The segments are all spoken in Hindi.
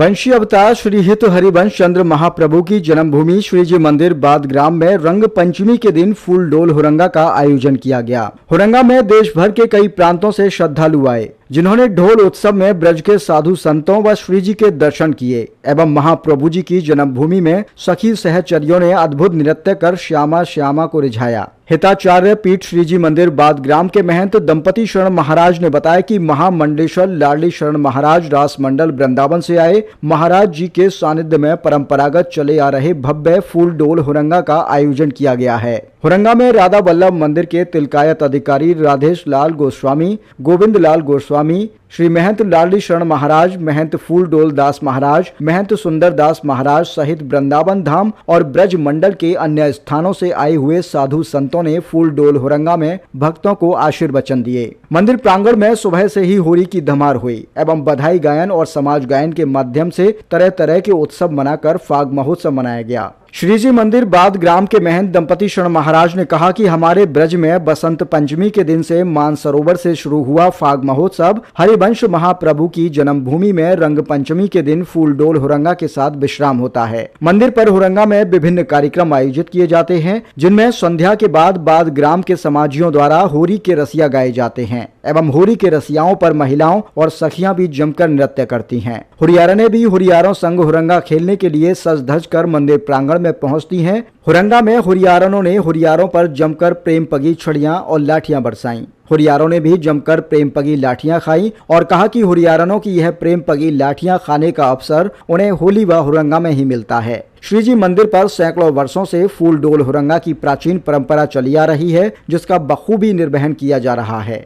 वंशी अवतार श्री हित हरिवंश चंद्र महाप्रभु की जन्मभूमि श्रीजी मंदिर बाद ग्राम में रंग पंचमी के दिन फूल डोल हुरंगा का आयोजन किया गया। हुरंगा में देश भर के कई प्रांतों से श्रद्धालु आए, जिन्होंने ढोल उत्सव में ब्रज के साधु संतों व श्रीजी के दर्शन किए एवं महाप्रभु जी की जन्मभूमि में सखी सहचरियों ने अद्भुत नृत्य कर श्यामा श्यामा को रिझाया। हिताचार्य पीठ श्रीजी मंदिर बाद ग्राम के महंत दंपति शरण महाराज ने बताया कि महामंडलेश्वर लाडली शरण महाराज रास मंडल वृंदावन से आए महाराज जी के सानिध्य में परंपरागत चले आ रहे भव्य फूल डोल हुरंगा का आयोजन किया गया है। हुरंगा में राधा वल्लभ मंदिर के तिलकायत अधिकारी राधेश लाल गोस्वामी, गोविंद लाल गोस्वामी, श्री महंत लाडली शरण महाराज, महंत फूल डोल दास महाराज, महंत सुंदर दास महाराज सहित वृंदावन धाम और ब्रज मंडल के अन्य स्थानों से आए हुए साधु संतों ने फूल डोल हुरंगा में भक्तों को आशीर्वचन दिए। मंदिर प्रांगण में सुबह से ही होली की धमार हुई एवं बधाई गायन और समाज गायन के माध्यम से तरह तरह के उत्सव मनाकर फाग महोत्सव मनाया गया। श्रीजी मंदिर बाद ग्राम के महंत दंपति शरण महाराज ने कहा कि हमारे ब्रज में बसंत पंचमी के दिन से मानसरोवर से शुरू हुआ फाग महोत्सव हरिवंश महाप्रभु की जन्मभूमि में रंग पंचमी के दिन फूल डोल हुरंगा के साथ विश्राम होता है। मंदिर पर हुरंगा में विभिन्न कार्यक्रम आयोजित किए जाते हैं, जिनमें संध्या के बाद ग्राम के समाजियों द्वारा होरी के रसिया गाए जाते हैं एवं होरी के रसियाओं पर महिलाओं और सखियां भी जमकर नृत्य करती हैं। हुरियारों ने भी हुरियारों संग हुरंगा खेलने के लिए सज धज कर मंदिर प्रांगण में पहुंचती हैं। हुरंगा में हुरियारों ने हुरियारों पर जमकर प्रेम पगी छड़ियां और लाठियां बरसाईं। हुरियारों ने भी जमकर प्रेम पगी लाठियां खाई और कहा कि हुरियारों की यह प्रेम पगी लाठियां खाने का अवसर उन्हें होली व हुरंगा में ही मिलता है। श्रीजी मंदिर पर सैकड़ों वर्षों से फूल डोल हुरंगा की प्राचीन परंपरा चली आ रही है, जिसका बखूबी निर्वहन किया जा रहा है।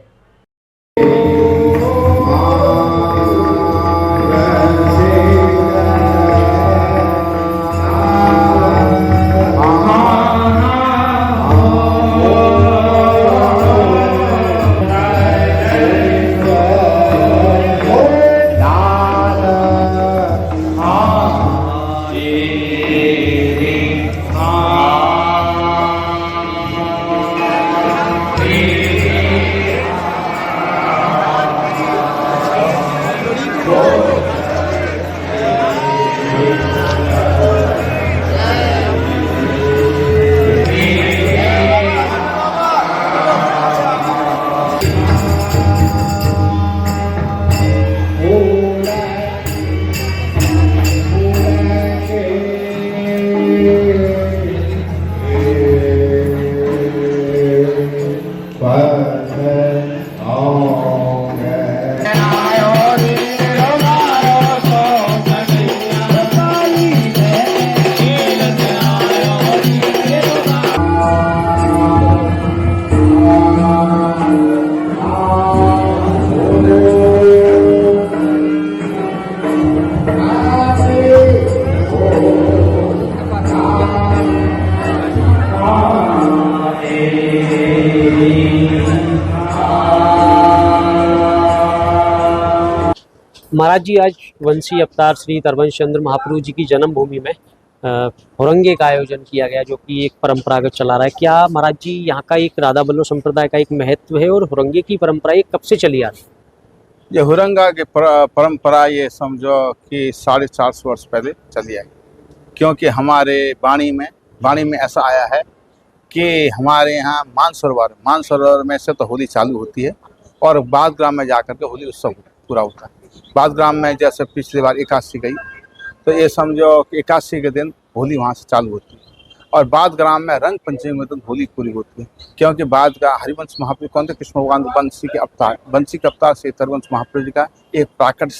महाराज जी, आज वंशी अवतार श्री तरवंश चंद्र महाप्रभु जी की जन्मभूमि में हुरंगे का आयोजन किया गया, जो कि एक परंपरागत चला रहा है। क्या महाराज जी यहाँ का एक राधा वल्लभ संप्रदाय का एक महत्व है और हुरंगे की परंपरा ये कब से चली आ रही है? ये हुरंगा की परंपरा ये समझो कि 450 वर्ष पहले चली आई, क्योंकि हमारे वाणी में ऐसा आया है कि हमारे यहाँ मानसरोवर में से तो होली चालू होती है और बाद ग्राम में जाकर के होली उत्सव पूरा होता है। बाद ग्राम में जैसे पिछली बार एकादशी गई तो ये समझो कि एकादशी के दिन होली वहाँ से चालू होती है और बाद ग्राम में रंग पंचमी में दिन होली पूरी होती है, क्योंकि बाद का हरिवंश महाप्रभु कौन थे? कृष्ण भगवान वंशी के अवतार से तरवंश महाप्रभु जी का एक प्राकट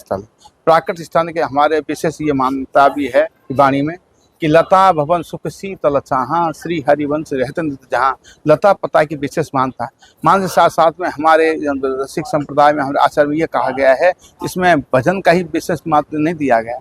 स्थल के हमारे विशेष ये मान्यता भी है वाणी में कि लता भवन सुख शीतल चाहा श्री हरिवंश रहते जहाँ। लता पता की विशेष मानता है। मान के साथ साथ में हमारे रसिक संप्रदाय में हमारे आचार्य में ये कहा गया है, इसमें भजन का ही विशेष महत्व नहीं दिया गया।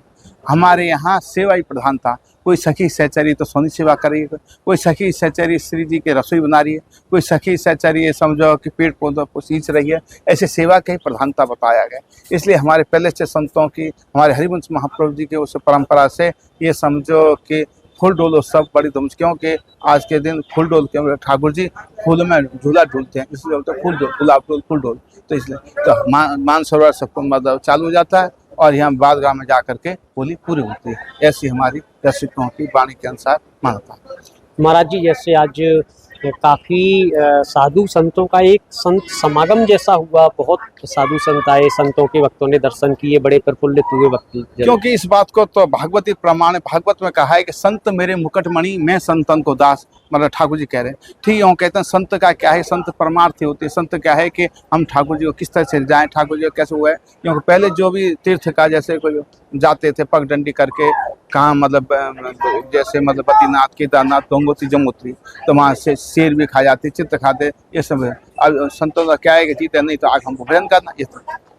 हमारे यहाँ सेवा ही प्रधान था। कोई सखी सहचरी तो सोनी सेवा कर रही है, कोई सखी सहचरी श्री जी के रसोई बना रही है, कोई सखी सहचरी समझो कि पेड़ पौधों को सींच रही है। ऐसे सेवा की प्रधानता बताया गया। इसलिए हमारे पहले से संतों की, हमारे हरिवंश महाप्रभु जी के उस परंपरा से ये समझो कि फूल डोल उत्सव बड़ी धूम, क्योंकि आज के दिन फूल डोल के ठाकुर जी फूल में झूला झूलते हैं, इसलिए बोलते फूल डोल, गुलाब डोल, फूल डोल। तो इसलिए तो मानसरोवर सबको मतलब चालू हो जाता है और यहाँ बाद ग्राम में जा करके होली पूरी होती है। ऐसी हमारी रसिकों की वाणी के अनुसार मान्यता है। महाराज जी जैसे आज काफी साधु संतों का एक संत समागम जैसा हुआ, बहुत साधु संत आए, संतों के भक्तों ने दर्शन किए, बड़े प्रफुल्लित हुए भक्त। क्योंकि इस बात को तो भागवती प्रमाण, भागवत में कहा है कि संत मेरे मुकुटमणि, मैं संतन को दास, मतलब ठाकुर जी कह रहे हैं। ठीक यूँ कहते हैं संत का क्या है, संत परमार्थी होती है। संत क्या है कि हम ठाकुर जी को किस तरह से जाएं, ठाकुर जी को कैसे हुआ है। क्योंकि पहले जो भी तीर्थ का जैसे कोई जाते थे पगडंडी करके, कहाँ मतलब जैसे मतलब बद्रीनाथ, केदारनाथ, गंगोत्री, जमुत्री, तो वहाँ से शेर भी खा जाते, चित्र खाते, ये सब है। अब संतों का क्या है कि जीते नहीं तो आग हमको भजन करना, ये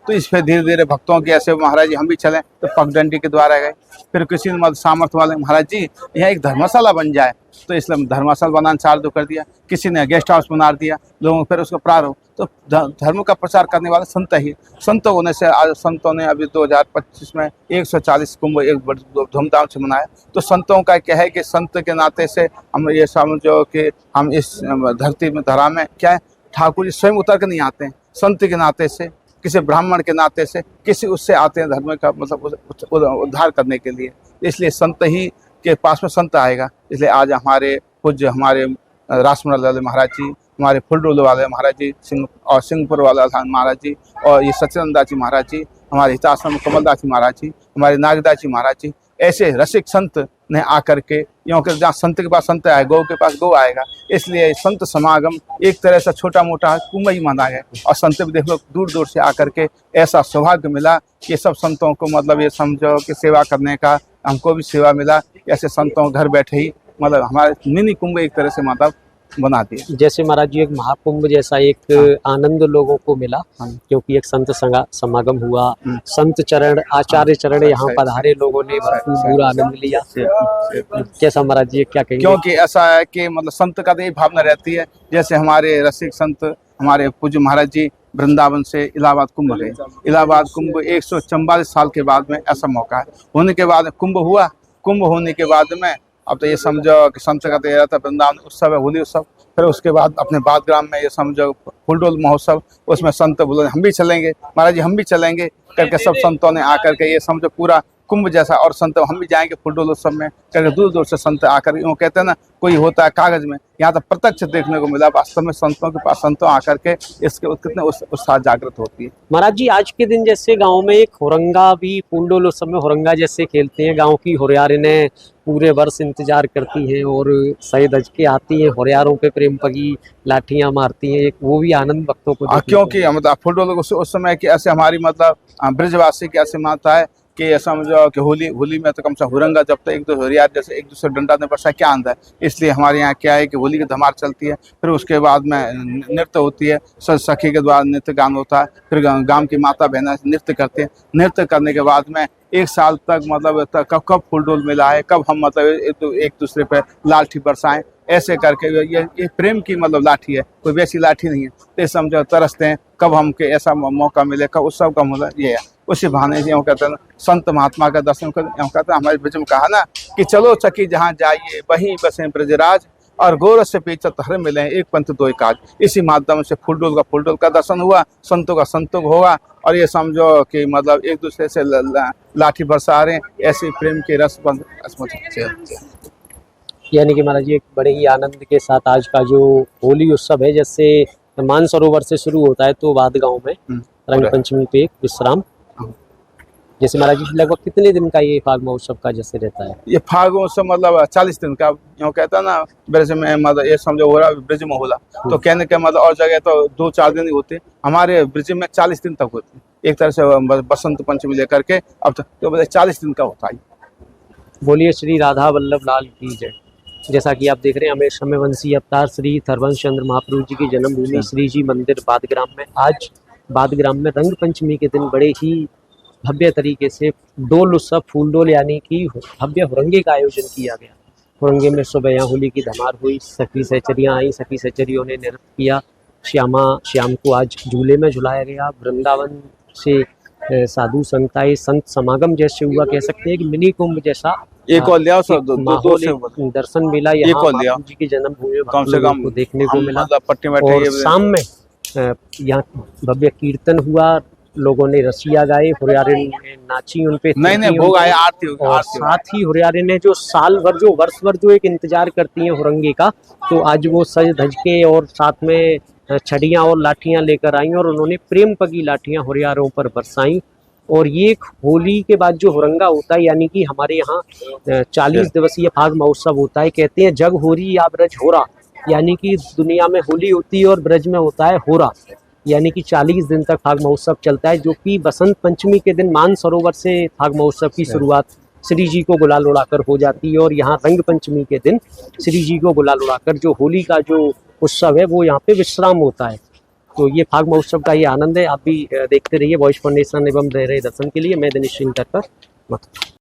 तो इस पे धीरे धीरे भक्तों के ऐसे महाराज जी हम भी चलें, तो पगडंडी के द्वारा गए। फिर किसी ने मतलब सामर्थ्य वाले महाराज जी यहाँ एक धर्मशाला बन जाए, तो इसलिए धर्मशाला बनाना चालू कर दिया। किसी ने गेस्ट हाउस बना दिया, लोगों फिर उसका प्रारंभ। तो धर्म का प्रचार करने वाले संत ही संत होने से आज संतों ने अभी 2025 में 140 कुंभ एक धूमधाम से मनाया। तो संतों का क्या है कि संत के नाते से हम ये समझो कि हम इस धरती में धरा में क्या है, ठाकुर जी स्वयं उतर के नहीं आते हैं, संत के नाते से, किसी ब्राह्मण के नाते से, किसी उससे आते हैं धर्म का मतलब उद्धार करने के लिए। इसलिए संत ही के पास में संत आएगा। इसलिए आज हमारे पूज्य हमारे रासमल वाले महाराज जी, हमारे फुलडोल वाले महाराज जी, सिंहपुर वाला महाराज जी, और ये सच्चिदानंद जी महाराज जी, हमारे हिताश्रम कमलदास जी महाराज जी, हमारे नागदास जी महाराज जी, ऐसे रसिक संत ने आकर के, क्योंकि जहाँ संत के पास संत आए, गौ के पास गौ आएगा। इसलिए संत समागम एक तरह से छोटा मोटा कुंभ ही माना है। और संत भी देख लो दूर दूर से आकर के ऐसा सौभाग्य मिला कि सब संतों को मतलब ये समझो कि सेवा करने का हमको भी सेवा मिला। ऐसे संतों घर बैठे ही मतलब हमारे मिनी कुंभ एक तरह से मतलब बना दिया। जैसे महाराज जी एक महाकुंभ जैसा एक आनंद लोगों को मिला, क्योंकि एक संत समागम हुआ, संत चरण, आचार्य चरण यहाँ पधारे, लोगों ने पूरा आनंद लिया। कैसा महाराज जी क्या कहेंगे? क्योंकि ऐसा है कि मतलब संत का तो यही भावना रहती है। जैसे हमारे रसिक संत हमारे पूज्य महाराज जी वृंदावन से इलाहाबाद कुंभ गए। इलाहाबाद कुंभ 144 साल के बाद में ऐसा मौका है। होने के बाद कुंभ हुआ। कुंभ होने के बाद में अब तो ये समझो कि संत का तैयार था वृंदावन उत्सव है, होली उत्सव। फिर उसके बाद अपने बाद ग्राम में ये समझो फुलडोल महोत्सव, उसमें संत बोले हम भी चलेंगे, महाराज जी हम भी चलेंगे करके सब संतों ने आकर के ये समझो पूरा कुंभ जैसा, और संत हम भी जाएंगे फुलडोल उत्सव में करके दूर दूर से संत आकर, यूँ कहते हैं ना कोई होता है कागज में, यहाँ तो प्रत्यक्ष देखने को मिला। वास्तव में संतों के पास संतों आकर के इसके कितने उत्साह जागृत होती है। महाराज जी आज के दिन जैसे गांव में एक होरंगा भी, फुलडोल उत्सव में होरंगा जैसे खेलते हैं, गांव की होरियारें पूरे वर्ष इंतजार करती हैं और सही धज के आती हैं, होरियारों पे प्रेम पगी लाठियां मारती हैं, एक वो भी आनंद भक्तों को। क्योंकि मतलब फुलडोल उस समय की ऐसे हमारी मतलब ब्रजवासी की ऐसे मानता है कि ऐसा समझो कि होली में तो कम से हुरंगा जब तक एक दो होरियार जैसे एक दूसरे डंडा ने बरसा क्या अंदर, इसलिए हमारे यहाँ क्या है कि होली की धमार चलती है। फिर उसके बाद में नृत्य होती है, सखी के द्वारा नृत्य गान होता है। फिर गांव की माता बहना नृत्य करते हैं। नृत्य करने के बाद में एक साल तक मतलब कब फुलडोल मिला है, कब हम मतलब एक दूसरे पे लाठी बरसाएं, ऐसे करके ये प्रेम की मतलब लाठी है, कोई वैसी लाठी नहीं है। तो समझो तरसते हैं कब हमके ऐसा मौका मिले, कब उत्सव का मतलब ये है। उसी बहाने से कहते हैं संत महात्मा का दर्शन कर, कहते हैं हमारे ब्रज में कहा ना कि चलो सखी जहाँ जाइए वहीं बसे ब्रजराज, और गोरस से पीछे हर मिले एक पंथ दो काज। इसी माध्यम से फुलडोल का दर्शन हुआ, संतों का संतों होगा, और ये समझो कि मतलब एक दूसरे से लाठी बरसा रहे हैं, ऐसे प्रेम के रस बंद। यानी कि महाराज जी एक बड़े ही आनंद के साथ आज का जो होली उत्सव है, जैसे मानसरोवर से शुरू होता है तो बाद गांव में रंग पंचमी पे एक विश्राम। जैसे महाराज जी लगभग कितने दिन का ये फाग महोत्सव का जैसे रहता है? ये फाग महोत्सव मतलब 40 दिन का, यूँ कहता है ना ब्रज में मतलब ये समझो हो रहा ब्रज में होला, तो कहने के मतलब और जगह तो 2-4 दिन ही होते, हमारे ब्रज में 40 दिन तक होते। एक तरह से बसंत पंचमी लेकर के अब तक तो 40 दिन का होता है। बोलिए श्री राधा वल्लभ लाल की जय। जैसा कि आप देख रहे हैं हमें समयवंशी अवतार श्री हरबंश चंद्र महाप्रभु जी की जन्मभूमि श्री जी मंदिर बादग्राम में, आज बादग्राम में रंग पंचमी के दिन बड़े ही भव्य तरीके से डोल उत्सव, फूलडोल यानी कि भव्य हुरंगे का आयोजन किया गया। हुरंगे में सुबह यहाँ होली की धमार हुई, सखी सहचरियाँ आई, सखी सहचरियों ने नृत्य किया। श्याम को आज झूले में झुलाया गया। वृंदावन से साधु संत आए, संत समागम जैसे हुआ, कह सकते हैं कि मिनी कुंभ जैसा एक और लिया दर्शन मिला यहाँ जी की जन्मभूमि को देखने को मिला। और शाम में यहाँ भव्य कीर्तन हुआ, लोगों ने रसिया गाए, हुरियारिन ने नाची, उन पे नहीं थी, भोग उन पे- आए, आरती होगी, और आरती होगी। साथ ही हुरियारिन ने जो साल भर जो वर्ष भर जो एक इंतजार करती हैं हुरंगे का, तो आज वो सज धज के और साथ में छड़ियाँ और लाठियाँ लेकर आई और उन्होंने प्रेम पगी लाठियाँ हुरियारों पर बरसाई। और ये एक होली के बाद जो हुरंगा होता है, यानी कि हमारे यहाँ 40 दिवसीय फाग महोत्सव होता है। कहते हैं जग होरी या ब्रज होरा, यानी कि दुनिया में होली होती है और ब्रज में होता है होरा, यानी कि 40 दिन तक फाग महोत्सव चलता है, जो कि बसंत पंचमी के दिन मानसरोवर से फाग महोत्सव की शुरुआत श्री जी को गुलाल उड़ाकर हो जाती है। और यहाँ रंग पंचमी के दिन श्री जी को गुलाल उड़ाकर जो होली का जो उत्सव है वो यहाँ पे विश्राम होता है। तो ये फाग महोत्सव का ये आनंद है। आप भी देखते रहिए वॉइस फाउंडेशन एवं रह रहे दर्शन के लिए। मैं दिनेश सिंह तटकर।